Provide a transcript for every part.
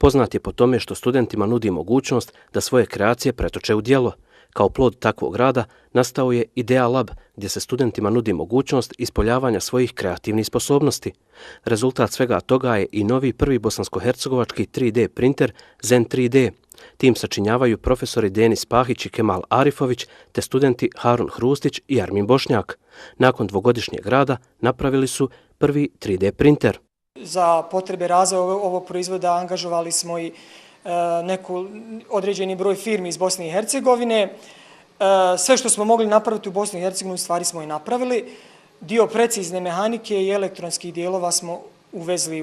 Poznat je po tome što studentima nudi mogućnost da svoje kreacije pretoče u djelo. Kao plod takvog rada nastao je Idea Lab, gdje se studentima nudi mogućnost ispoljavanja svojih kreativnih sposobnosti. Rezultat svega toga je i novi prvi bosansko-hercegovački 3D printer Zen 3D. Tim sačinjavaju profesori Denis Pahić i Kemal Arifović te studenti Harun Hrustić i Armin Bošnjak. Nakon dvogodišnjeg rada napravili su prvi 3D printer. Za potrebe razvoja ovog proizvoda angažovali smo i određeni broj firmi iz Bosne i Hercegovine. Sve što smo mogli napraviti u Bosni i Hercegovini stvari smo i napravili. Dio precizne mehanike i elektronskih dijelova smo uvezli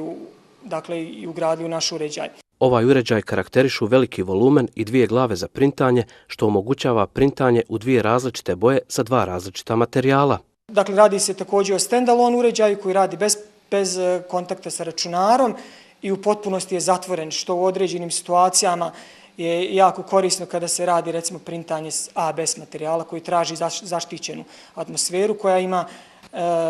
i ugradili u naš uređaj. Ovaj uređaj karakterišu veliki volumen i dvije glave za printanje, što omogućava printanje u dvije različite boje sa dva različita materijala. Dakle, radi se također o stand-alone uređaju koji radi bez kontakta sa računarom i u potpunosti je zatvoren, što u određenim situacijama je jako korisno kada se radi recimo printanje ABS materijala koji traži zaštićenu atmosferu koja ima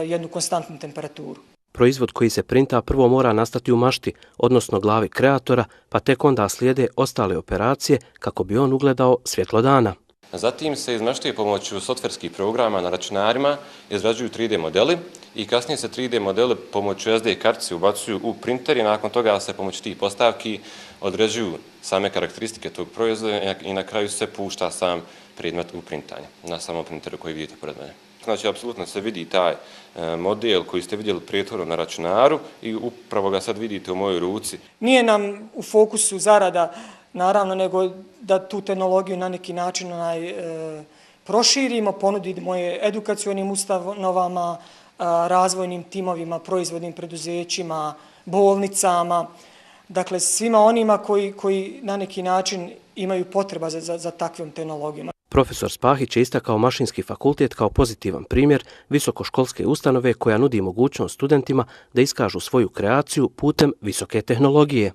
jednu konstantnu temperaturu. Proizvod koji se printa prvo mora nastati u mašti, odnosno glavi kreatora, pa tek onda slijede ostale operacije kako bi on ugledao svjetlo dana. Zatim se iz mašte pomoću softverskih programa na računarima izrađuju 3D modeli i kasnije se 3D modeli pomoću SD kartice ubacuju u printer i nakon toga se pomoću tih postavki određuju same karakteristike tog proizvoda i na kraju se pušta sam predmet u printanje na samom printeru koji vidite pored mene. Znači, apsolutno se vidi taj model koji ste vidjeli prethodno na računaru i upravo ga sad vidite u mojoj ruci. Nije nam u fokusu zarada, naravno, nego da tu tehnologiju na neki način proširimo, ponudimo je edukacionim ustanovama, razvojnim timovima, proizvodnim preduzećima, bolnicama, dakle svima onima koji na neki način imaju potreba za takvom tehnologijom. Profesor Spahić je istakao Mašinski fakultet kao pozitivan primjer visokoškolske ustanove koja nudi mogućnost studentima da iskažu svoju kreaciju putem visoke tehnologije.